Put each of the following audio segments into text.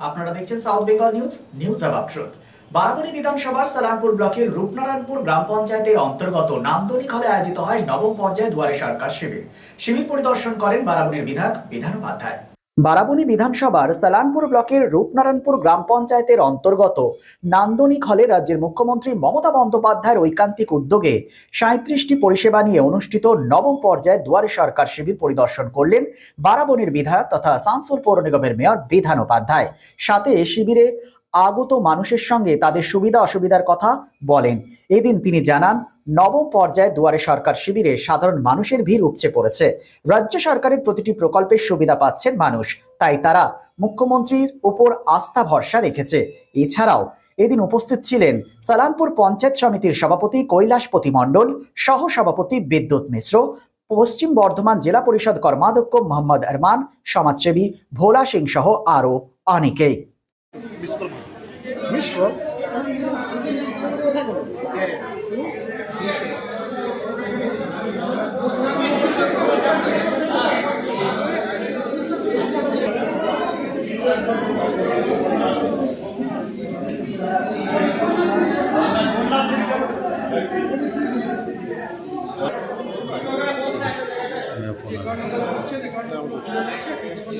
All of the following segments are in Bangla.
আপনারা দেখছেন south Bengal news about truth. Barabani বিধানসভার সালানপুর ব্লকের রূপনারায়ণপুর গ্রাম পঞ্চায়েতের অন্তর্গত নামদনিক হলে আয়োজিত হয় নবম পর্যায়ে দুয়ারে সরকার শিবির পরিদর্শন করেন বারাবণীর বিধায়ক বিধান উপাধ্যায়। বারাবণী বিধানসভার সালানপুর ব্লকের রূপনারায়ণপুর গ্রাম পঞ্চায়েতের অন্তর্গত নান্দনিক হলে রাজ্যের মুখ্যমন্ত্রী মমতা বন্দ্যোপাধ্যায়ের ঐকান্তিক উদ্যোগে ৩৭টি পরিষেবা নিয়ে অনুষ্ঠিত নবম পর্যায়ে দুয়ারে সরকার শিবির পরিদর্শন করলেন বারাবণীর বিধায়ক তথা আসানসোল পৌর নিগমের মেয়র বিধান উপাধ্যায়। সাথে শিবিরে আগত মানুষের সঙ্গে তাদের সুবিধা অসুবিধার কথা বলেন। এদিন তিনি জানান, নবম পর্যায়ে দুয়ারে সরকার শিবিরে সাধারণ মানুষের ভিড় উপচে পড়েছে। রাজ্য সরকারের প্রতিটি প্রকল্পের সুবিধা পাচ্ছেন মানুষ, তাই তারা মুখ্যমন্ত্রীর উপর আস্থা ভরসা রেখেছে। এছাড়াও এদিন উপস্থিত ছিলেন সালানপুর পঞ্চায়েত সমিতির সভাপতি কৈলাসপতি মণ্ডল, সহ সভাপতি বিদ্যুৎ মিশ্র, পশ্চিম বর্ধমান জেলা পরিষদ কর্মাধ্যক্ষ মোহাম্মদ আরমান, সমাজসেবী ভোলা সিং সহ আরও অনেকেই।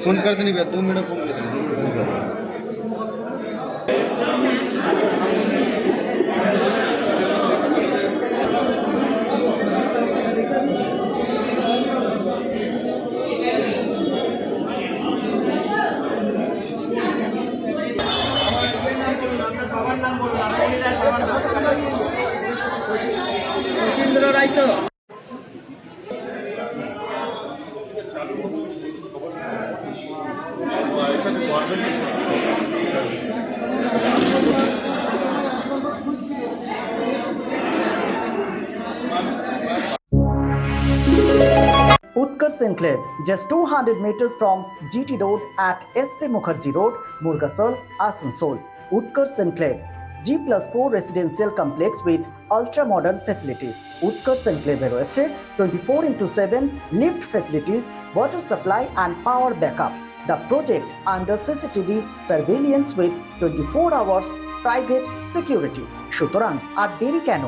फोन कर देनी भैया 2 मिनट फोन कर देनी। Utkarsh Enclave, just 200 meters from GT Road at SP Mukherjee Road, Murgasol, Asansol. Utkarsh Enclave, G+4 residential complex with ultra-modern facilities. Utkarsh Enclave রয়েছে 24/7 lift facilities, water supply and power backup. The project under CCTV surveillance with 24 hours private security. সুতরাং আর দেরি কেন?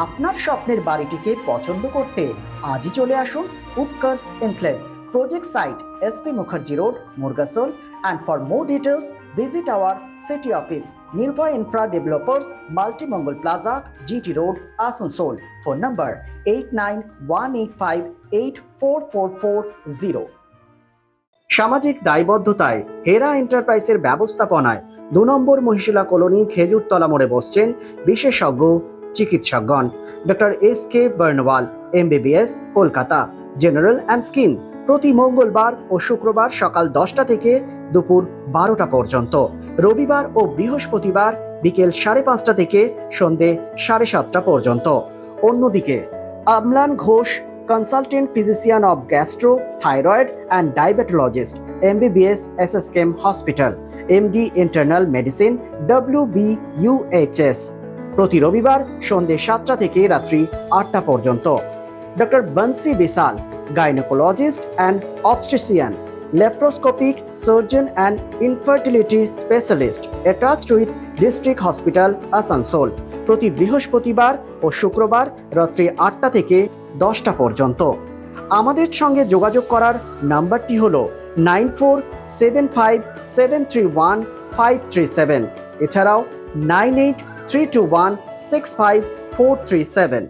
আপনার স্বপ্নের বাড়িটিকে পছন্দ করতে আজই চলে আসুন Utkarsh Enclave, project site SP Mukherjee Road, Murgasol, and for more details visit our city office, Nirbhay Infra Developers, Multi-Mongol Plaza, GT Road, Asansol. Phone number 8918584440. সামাজিক দায়বদ্ধতায় হেরা এন্টারপ্রাইজের ব্যবস্থাপনায় 2 নম্বর মহিশিলা কলোনি খেজুরতলা মোড়ে বসছেন বিশেষজ্ঞ চিকিৎসকগণ। Doctor SK Barnwal, MBBS, Kolkata, general and skin, প্রতি মঙ্গলবার ও শুক্রবার সকাল 10টা থেকে দুপুর 12টা পর্যন্ত, রবিবার ও বৃহস্পতিবার বিকেল 5:30টা থেকে সন্ধে 7:30টা পর্যন্ত। অন্যদিকে Amlan Ghosh, consultant physician of gastro, thyroid and diabetologist, MBBS, SSKM hospital, MD internal medicine, WBUHS, প্রতি রবিবার সন্ধে 7টা থেকে রাত্রি 8টা পর্যন্ত। Doctor Banshi Bishal, gynaecologist and obstetrician, laparoscopic surgeon and infertility specialist, attached with district hospital Asansol, প্রতি বৃহস্পতিবার ও শুক্রবার রাত্রি 8টা থেকে 10টা পর্যন্ত। আমাদের সঙ্গে যোগাযোগ করার নাম্বারটি হলো 9475731537, এছাড়াও 9832165437।